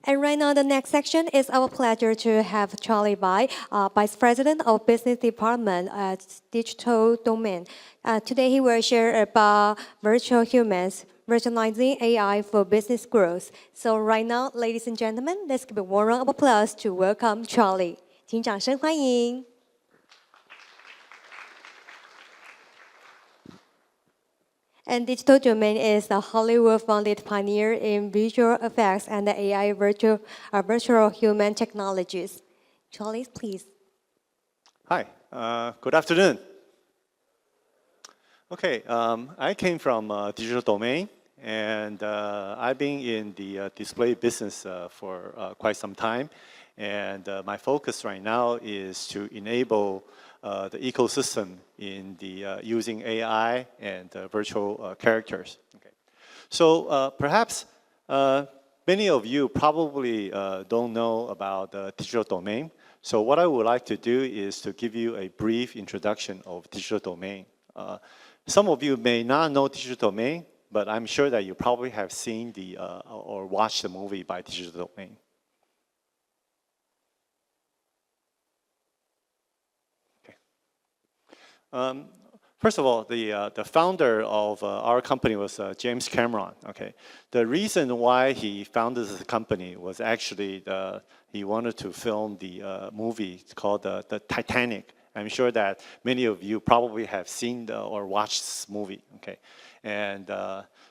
And right now, the next section is our pleasure to have Charlie Bai, Vice President of Business Department at Digital Domain. Today, he will share about virtual humans, virtualizing AI for business growth. So right now, ladies and gentlemen, let's give a warm round of applause to welcome Charlie. 请掌声欢迎。And Digital Domain is a Hollywood-founded pioneer in visual effects and AI virtual human technologies. Charlie, please. Hi, good afternoon. Okay, I came from Digital Domain, and I've been in the display business for quite some time. And my focus right now is to enable the ecosystem in the using AI and virtual characters. Okay. So perhaps many of you probably don't know about the Digital Domain. So what I would like to do is to give you a brief introduction of Digital Domain. Some of you may not know Digital Domain, but I'm sure that you probably have seen the or watched the movie by Digital Domain. First of all, the founder of our company was James Cameron. Okay, the reason why he founded the company was actually he wanted to film the movie called the Titanic. I'm sure that many of you probably have seen or watched this movie. Okay, and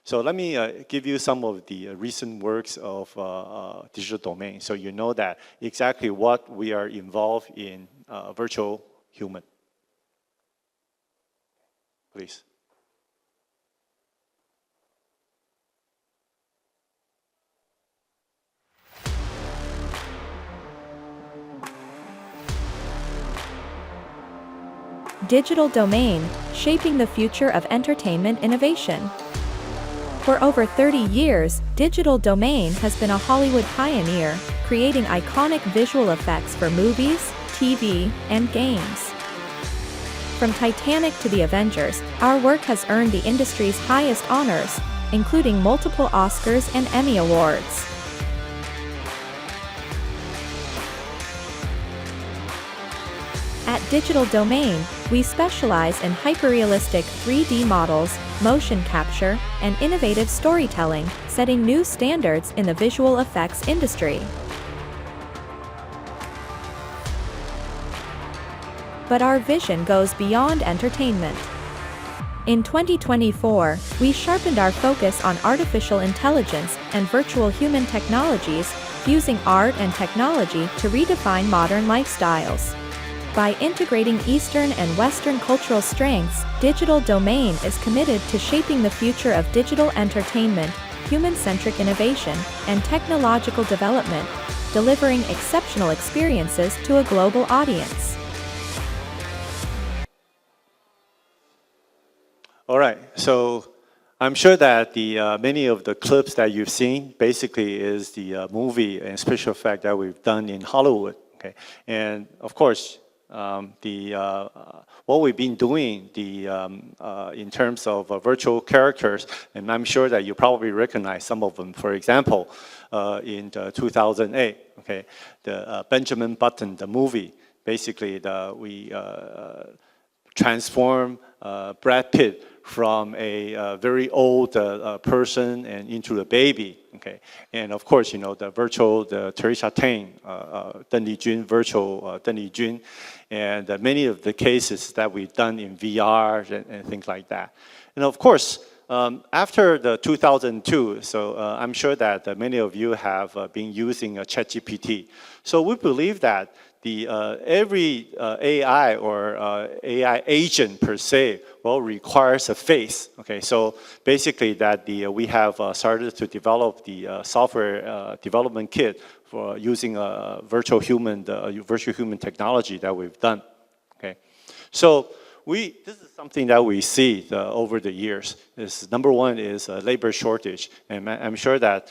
so let me give you some of the recent works of Digital Domain, so you know that exactly what we are involved in virtual human. Please. Digital Domain, shaping the future of entertainment innovation. For over 30 years, Digital Domain has been a Hollywood pioneer, creating iconic visual effects for movies, TV, and games. From Titanic to the Avengers, our work has earned the industry's highest honors, including multiple Oscars and Emmy Awards. At Digital Domain, we specialize in hyperrealistic 3D models, motion capture, and innovative storytelling, setting new standards in the visual effects industry. But our vision goes beyond entertainment. In 2024, we sharpened our focus on artificial intelligence and virtual human technologies, fusing art and technology to redefine modern lifestyles. By integrating Eastern and Western cultural strengths, Digital Domain is committed to shaping the future of digital entertainment, human-centric innovation, and technological development, delivering exceptional experiences to a global audience. All right, so I'm sure that many of the clips that you've seen basically is the movie and special effect that we've done in Hollywood. Okay, and of course, what we've been doing in terms of virtual characters, and I'm sure that you probably recognize some of them. For example, in 2008, okay, the Benjamin Button, the movie, basically we transform Brad Pitt from a very old person and into a baby, okay? And of course, you know, the Teresa Teng, Deng Lijun, virtual Deng Lijun, and many of the cases that we've done in VR and things like that. And of course, after the 2002, so I'm sure that many of you have been using ChatGPT. So we believe that every AI or AI agent per se requires a face. Okay, so basically that we have started to develop the software development kit for using virtual human technology that we've done. Okay, so this is something that we see over the years. Number one is labor shortage, and I'm sure that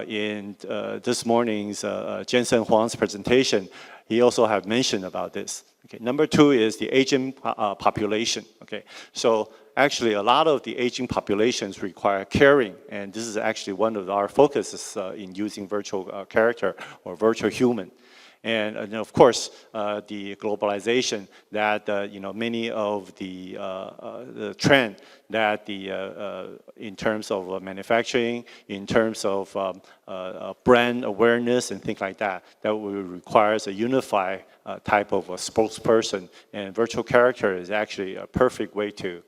in this morning's Jensen Huang's presentation, he also have mentioned about this. Okay. Number two is the aging population. Okay, so actually a lot of the aging populations require caring, and this is actually one of our focuses in using virtual character or virtual human. And of course, the globalization that many of the trend that in terms of manufacturing, in terms of brand awareness and things like that, that will requires a unified type of a spokesperson. And virtual character is actually a perfect way to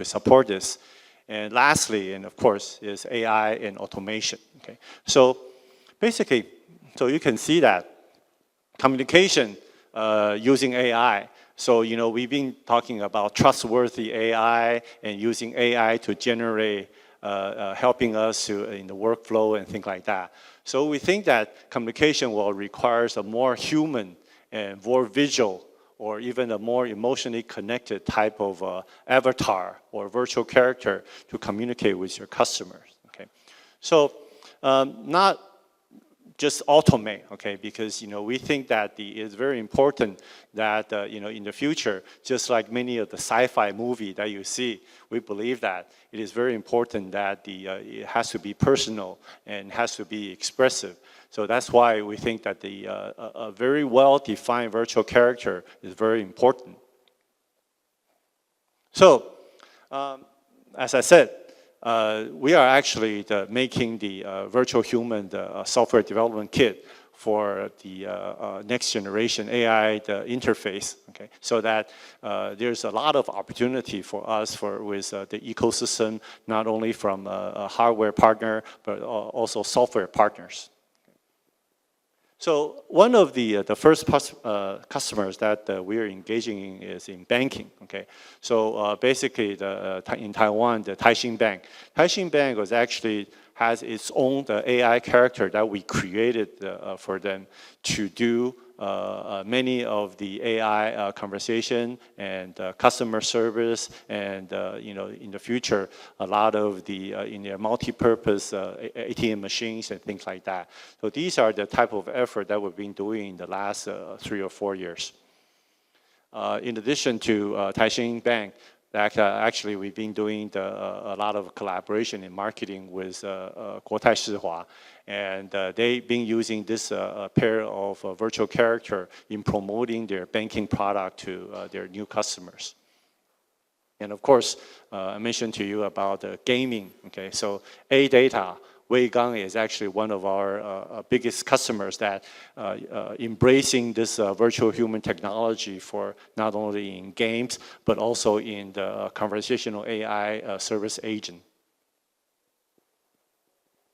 support this. And lastly, and of course, is AI and automation. Okay, so basically, so you can see that communication using AI. So, we've been talking about trustworthy AI and using AI to generate, helping us in the workflow and things like that. So we think that communication will require a more human and more visual or even a more emotionally connected type of avatar or virtual character to communicate with your customers, okay? So not just automate, okay? Because we think that it's very important that in the future, just like many of the sci-fi movie that you see, we believe that it is very important that it has to be personal and has to be expressive. So that's why we think that a very well-defined virtual character is very important. So, as I said, we are actually making the virtual human software development kit for the next generation AI interface, okay? So that there's a lot of opportunity for us with the ecosystem, not only from a hardware partner, but also software partners. So one of the first customers that we are engaging in is in banking, okay? So basically in Taiwan, the Taixing Bank. Taixing Bank has its own AI character that we created for them to do many of the AI conversation and customer service, and in the future, a lot of in their multi-purpose ATM machines and things like that. So these are the type of effort that we've been doing in the last 3 or 4 years. In addition to Taixing Bank, actually we've been doing a lot of collaboration in marketing with Guotai Shihua. And they've been using this pair of virtual character in promoting their banking product to their new customers. And of course, I mentioned to you about gaming, okay? So A-Data, Weigang is actually one of our biggest customers that embracing this virtual human technology for not only in games, but also in the conversational AI service agent.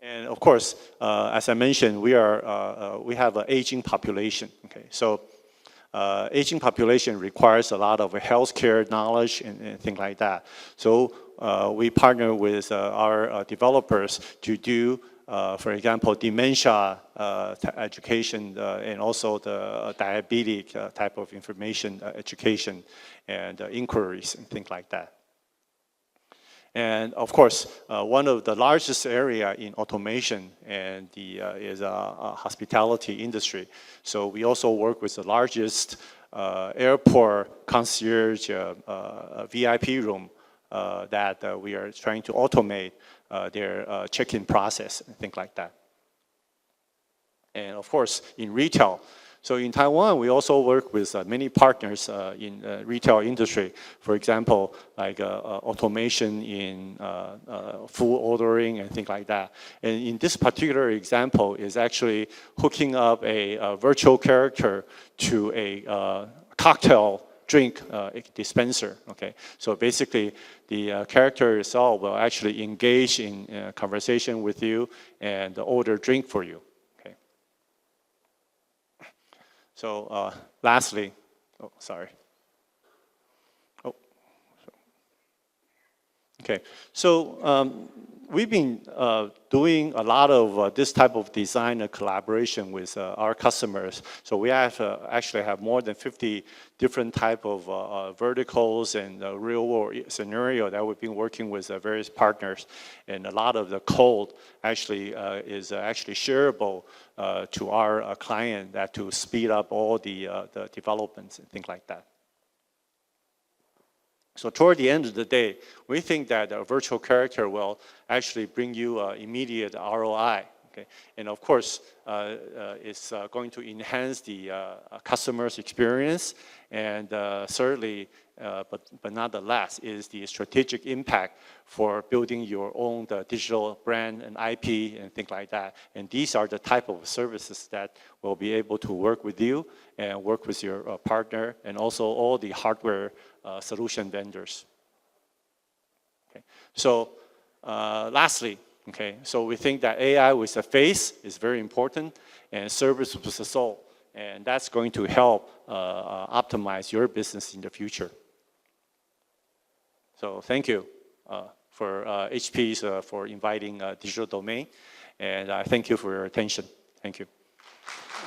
And of course, as I mentioned, we have an aging population. Okay, so aging population requires a lot of healthcare knowledge and things like that. So we partner with our developers to do, for example, dementia education and also the diabetic type of information education and inquiries and things like that. And of course, one of the largest area in automation and is hospitality industry. So we also work with the largest airport concierge VIP room that we are trying to automate their check-in process and things like that. And of course, in retail. So in Taiwan, we also work with many partners in retail industry. For example, like automation in food ordering and things like that. And in this particular example is actually hooking up a virtual character to a cocktail drink dispenser, okay? So basically, the character itself will actually engage in conversation with you and order drink for you. So lastly, oh, sorry. Oh, okay. So we've been doing a lot of this type of design and collaboration with our customers. So we actually have more than 50 different type of verticals and real world scenario that we've been working with various partners. And a lot of the code actually is actually shareable to our client that to speed up all the developments and things like that. So toward the end of the day, we think that a virtual character will actually bring you immediate ROI. Okay? And of course, it's going to enhance the customer's experience, and certainly, but not the last, is the strategic impact for building your own digital brand and IP and things like that. And these are the type of services that will be able to work with you and work with your partner, and also all the hardware solution vendors. Okay. So lastly, okay, so we think that AI with a face is very important, and service with the soul, and that's going to help optimize your business in the future. So thank you for HP's for inviting Digital Domain, and thank you for your attention. Thank you.